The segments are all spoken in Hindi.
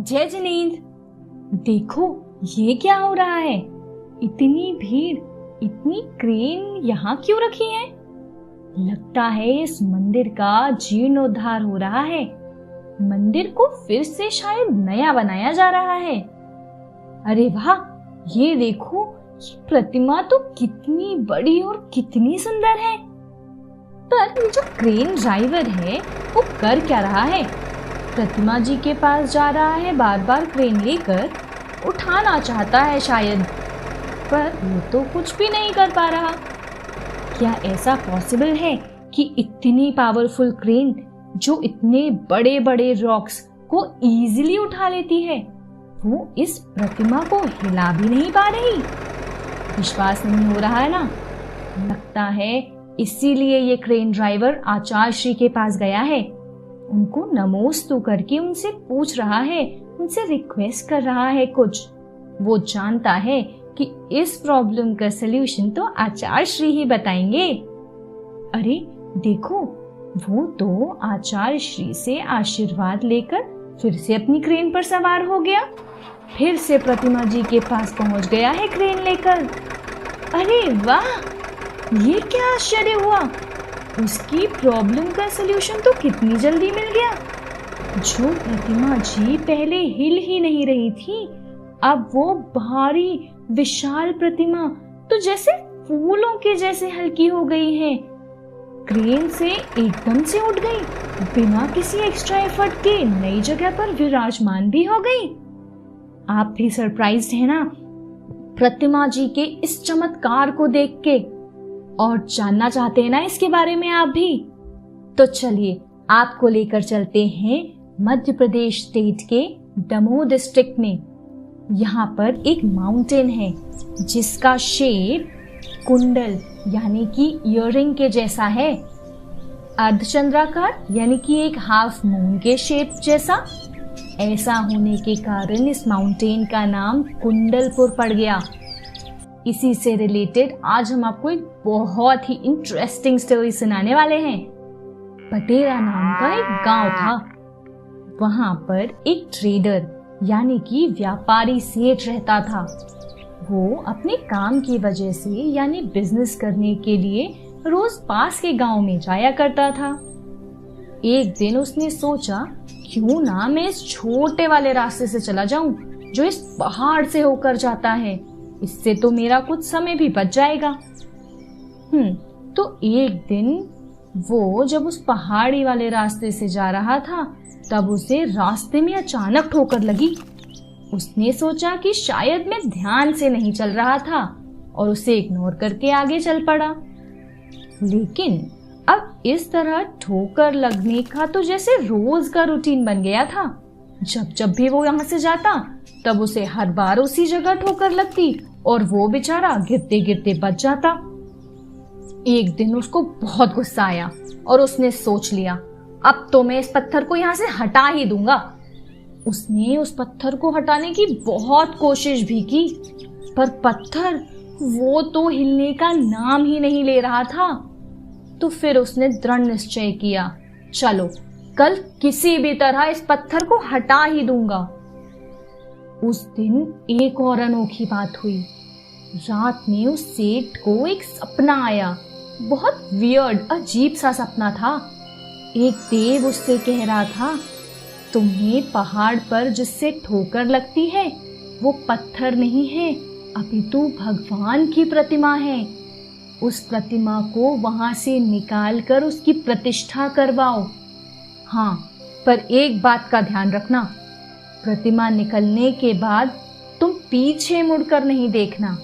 जय जिनेंद्र, देखो ये क्या हो रहा है। इतनी भीड़, इतनी क्रेन यहाँ क्यों रखी है? लगता है इस मंदिर का जीर्णोद्धार हो रहा है। मंदिर को फिर से शायद नया बनाया जा रहा है। अरे वाह, ये देखो, ये प्रतिमा तो कितनी बड़ी और कितनी सुंदर है। पर ये जो क्रेन ड्राइवर है वो कर क्या रहा है? प्रतिमा जी के पास जा रहा है, बार बार क्रेन लेकर उठाना चाहता है शायद, पर वो तो कुछ भी नहीं कर पा रहा। क्या ऐसा पॉसिबल है कि इतनी पावरफुल क्रेन जो इतने बड़े बड़े रॉक्स को इजीली उठा लेती है, वो इस प्रतिमा को हिला भी नहीं पा रही? विश्वास नहीं हो रहा है ना? लगता है इसीलिए ये क्रेन ड्राइवर आचार्य श्री के पास गया है। उनको नमोस्तु करके उनसे पूछ रहा है, उनसे रिक्वेस्ट कर रहा है कुछ। वो जानता है कि इस प्रॉब्लम का सलूशन तो आचार्य श्री ही बताएंगे। अरे देखो, वो तो आचार्य श्री से आशीर्वाद लेकर फिर से अपनी क्रेन पर सवार हो गया, फिर से प्रतिमा जी के पास पहुंच गया है क्रेन लेकर। अरे वाह, ये क्या आश्चर्य हुआ। उसकी प्रॉब्लम का सलूशन तो कितनी जल्दी मिल गया। जो प्रतिमा जी पहले हिल ही नहीं रही थी, अब वो भारी विशाल प्रतिमा तो जैसे फूलों के जैसे हल्की हो गई है। क्रेन से एकदम से उठ गई, बिना किसी एक्स्ट्रा एफर्ट के नई जगह पर विराजमान भी हो गई। आप भी सरप्राइज्ड है ना प्रतिमा जी के इस चमत्कार को देख के, और जानना चाहते हैं ना इसके बारे में आप भी? तो चलिए आपको लेकर चलते हैं मध्य प्रदेश स्टेट के दमोह डिस्ट्रिक्ट में। यहाँ पर एक माउंटेन है जिसका शेप कुंडल यानी कि इयररिंग के जैसा है, अर्धचंद्राकार यानी कि एक हाफ मून के शेप जैसा। ऐसा होने के कारण इस माउंटेन का नाम कुंडलपुर पड़ गया। इसी से रिलेटेड आज हम आपको एक बहुत ही इंटरेस्टिंग स्टोरी सुनाने वाले हैं। पटेरा नाम का एक गांव था। वहां पर एक ट्रेडर यानी कि व्यापारी सेठ रहता था। वो अपने काम की वजह से यानी बिजनेस करने के लिए रोज पास के गांव में जाया करता था। एक दिन उसने सोचा, क्यों ना मैं इस छोटे वाले रास्ते से चला जाऊं जो इस पहाड़ से होकर जाता है। इससे तो मेरा कुछ समय भी बच जाएगा। तो एक दिन वो जब उस पहाड़ी वाले रास्ते से जा रहा था, तब उसे रास्ते में अचानक ठोकर लगी। उसने सोचा कि शायद मैं ध्यान से नहीं चल रहा था और उसे इग्नोर करके आगे चल पड़ा। लेकिन अब इस तरह ठोकर लगने का तो जैसे रोज का रूटीन बन गया था। जब जब भी वो यहाँ से जाता, तब उसे हर बार उसी जगह ठोकर लगती और वो बेचारा गिरते गिरते बच जाता। एक दिन उसको बहुत गुस्सा आया और उसने सोच लिया, अब तो मैं इस पत्थर को यहाँ से हटा ही दूंगा। उसने उस पत्थर को हटाने की बहुत कोशिश भी की, पर पत्थर वो तो हिलने का नाम ही नहीं ले रहा था। तो फिर उसने दृढ़ निश्चय किया, चलो कल किसी भी तरह इस पत्थर को हटा ही दूंगा। उस दिन एक और अनोखी बात हुई। रात में उस सेठ को एक सपना आया। बहुत वियर्ड, अजीब सा सपना था। एक देव उससे कह रहा था, तुम्हें पहाड़ पर जिससे ठोकर लगती है वो पत्थर नहीं है, अपितु भगवान की प्रतिमा है। उस प्रतिमा को वहां से निकाल कर उसकी प्रतिष्ठा करवाओ। हाँ, पर एक बात का ध्यान रखना, प्रतिमा निकलने के बाद तुम पीछे मुड़कर नहीं देखना।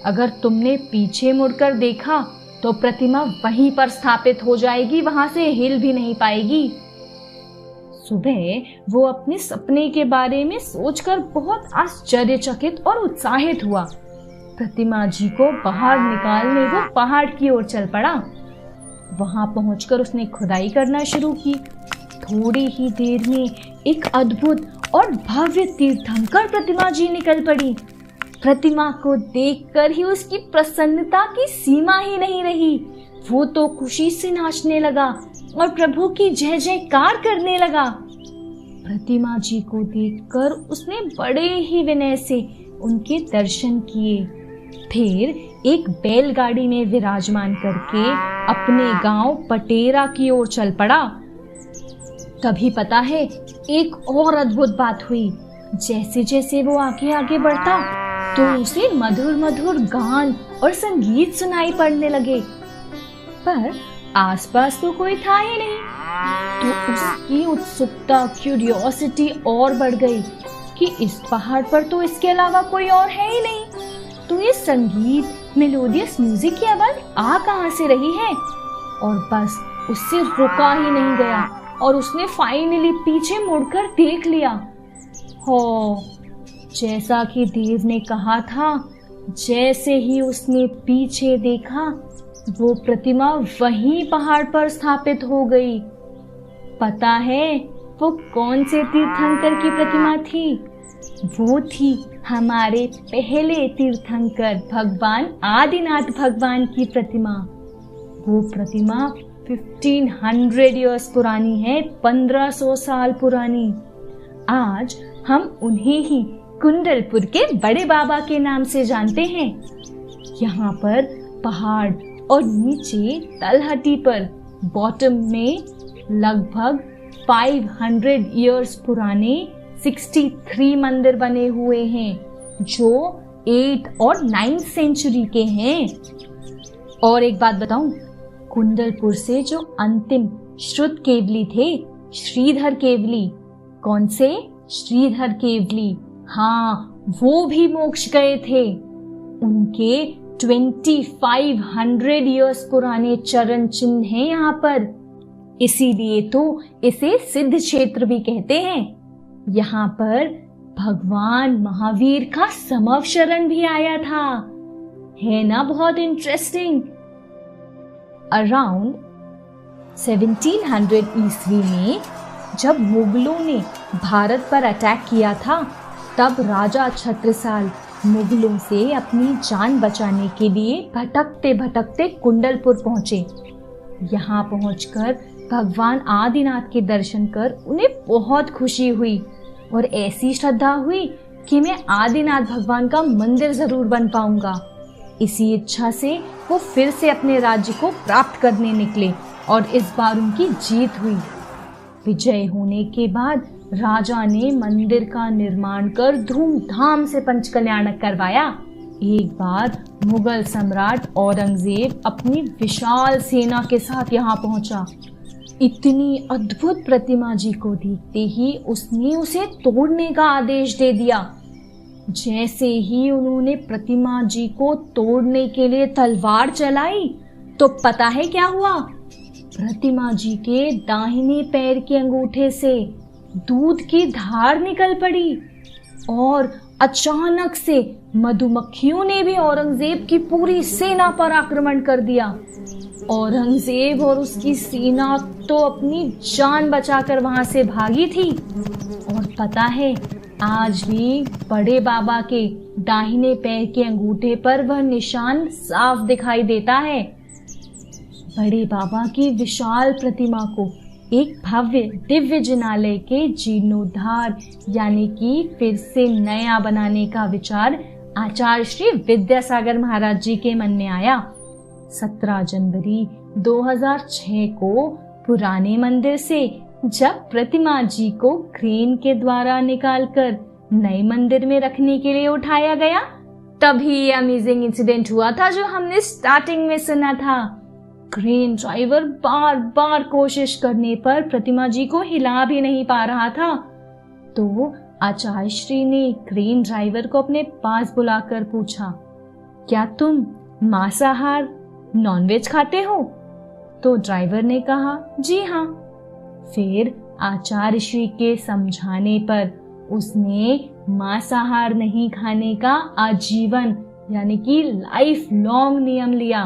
अगर तुमने पीछे मुड़कर देखा तो प्रतिमा वहीं पर स्थापित हो जाएगी, वहां से हिल भी नहीं पाएगी। सुबह वो अपने सपने के बारे में सोचकर बहुत आश्चर्यचकित और उत्साहित हुआ। प्रतिमा जी को बाहर निकालने वो पहाड़ की ओर चल पड़ा। वहां पहुंचकर उसने खुदाई करना शुरू की। थोड़ी ही देर में एक अद्भुत और भव्य तीर्थंकर प्रतिमा जी निकल पड़ी। प्रतिमा को देखकर ही उसकी प्रसन्नता की सीमा ही नहीं रही। वो तो खुशी से नाचने लगा और प्रभु की जय जयकार करने लगा। प्रतिमा जी को देखकर उसने बड़े ही विनय से उनके दर्शन किए। फिर एक बैलगाड़ी में विराजमान करके अपने गांव पटेरा की ओर चल पड़ा। तभी पता है एक और अद्भुत बात हुई। जैसे जैसे वो आगे आगे बढ़ता तो उसे मधुर मधुर गान और संगीत सुनाई पड़ने लगे, पर आसपास तो कोई था ही नहीं। तो उसकी उत्सुकता, क्यूरियोसिटी और बढ़ गई कि इस पहाड़ पर तो इसके अलावा कोई और है ही नहीं, तो ये संगीत, मेलोडियस म्यूजिक की आवाज आ कहां से रही है। और बस उससे रुका ही नहीं गया और उसने फाइनली पीछे मुड़कर देख लिया। हो, जैसा कि देव ने कहा था, जैसे ही उसने पीछे देखा वो प्रतिमा वहीं पहाड़ पर स्थापित हो गई। पता है वो कौन से तीर्थंकर की प्रतिमा थी? वो थी हमारे पहले तीर्थंकर भगवान आदिनाथ भगवान की प्रतिमा। वो प्रतिमा 1500 इयर्स पुरानी है, 1500 साल पुरानी। आज हम उन्हें ही कुंडलपुर के बड़े बाबा के नाम से जानते हैं। यहाँ पर पहाड़ और नीचे तलहटी पर बॉटम में लगभग 500 इयर्स पुराने 63 मंदिर बने हुए हैं जो 8 और 9 सेंचुरी के हैं। और एक बात बताऊं, कुंडलपुर से जो अंतिम श्रुत केवली थे, श्रीधर केवली, कौन से? श्रीधर केवली, हाँ, वो भी मोक्ष गए थे। उनके 2500 इयर्स पुराने चरण चिन्ह हैं यहाँ पर। इसीलिए तो इसे सिद्ध क्षेत्र भी कहते हैं। यहाँ पर भगवान महावीर का समवशरण भी आया था। है ना बहुत इंटरेस्टिंग। अराउंड 1700 ईस्वी में जब मुगलों ने भारत पर अटैक किया था, तब राजा छत्रसाल मुगलों से अपनी जान बचाने के लिए भटकते भटकते कुंडलपुर पहुंचे। यहाँ पहुंचकर भगवान आदिनाथ के दर्शन कर उन्हें बहुत खुशी हुई और ऐसी श्रद्धा हुई कि मैं आदिनाथ भगवान का मंदिर जरूर बन पाऊंगा। इसी इच्छा से वो फिर से अपने राज्य को प्राप्त करने निकले और इस बार उनकी जीत हुई। विजय होने के बाद राजा ने मंदिर का निर्माण कर धूमधाम से पंचकल्याणक करवाया। एक बार मुगल सम्राट औरंगजेब अपनी विशाल सेना के साथ यहाँ पहुंचा। इतनी अद्भुत प्रतिमा जी को देखते ही उसने उसे तोड़ने का आदेश दे दिया। जैसे ही उन्होंने प्रतिमा जी को तोड़ने के लिए तलवार चलाई तो पता है क्या हुआ? प्रतिमा जी के दाहिने पैर के अंगूठे से दूध की धार निकल पड़ी और अचानक से मधुमक्खियों ने भी औरंगजेब की पूरी सेना पर आक्रमण कर दिया। औरंगजेब और उसकी सेना तो अपनी जान बचाकर वहां से भागी थी। और पता है, आज भी बड़े बाबा के दाहिने पैर के अंगूठे पर वह निशान साफ दिखाई देता है। बड़े बाबा की विशाल प्रतिमा को एक भव्य दिव्य जिनालय के जीर्णोद्धार यानी कि फिर से नया बनाने का विचार आचार्य श्री विद्यासागर महाराज जी के मन में आया। 17 जनवरी 2006 को पुराने मंदिर से जब प्रतिमा जी को क्रेन के द्वारा निकालकर नए मंदिर में रखने के लिए उठाया गया, तभी ये अमेजिंग इंसिडेंट हुआ था जो हमने स्टार्टिंग में सुना था। क्रेन ड्राइवर बार बार कोशिश करने पर प्रतिमा जी को हिला भी नहीं पा रहा था। तो आचार्य श्री ने क्रेन ड्राइवर को अपने पास बुलाकर पूछा, क्या तुम मांसाहार नॉनवेज खाते हो? तो ड्राइवर ने कहा, जी हाँ। फिर आचार्य श्री के समझाने पर उसने मांसाहार नहीं खाने का आजीवन यानी कि लाइफ लॉन्ग नियम लिया।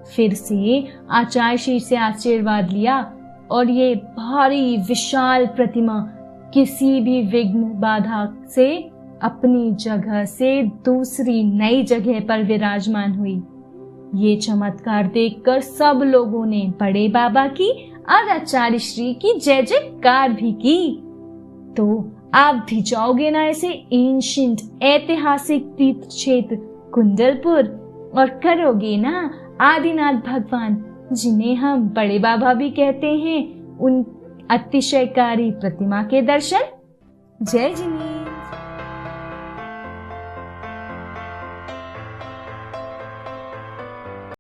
फिर से आचार्य श्री से आशीर्वाद लिया और ये भारी विशाल प्रतिमा किसी भी विघ्न बाधा से अपनी जगह से दूसरी नई जगह पर विराजमान हुई। ये चमत्कार देखकर सब लोगों ने बड़े बाबा की और आचार्य श्री की जय जयकार भी की। तो आप भी जाओगे ना ऐसे एंशियंट ऐतिहासिक तीर्थ क्षेत्र कुंडलपुर और करोगे ना आदिनाथ भगवान, जिन्हें हम बड़े बाबा भी कहते हैं, उन अतिशयकारी प्रतिमा के दर्शन। जय जिनेन्द्र।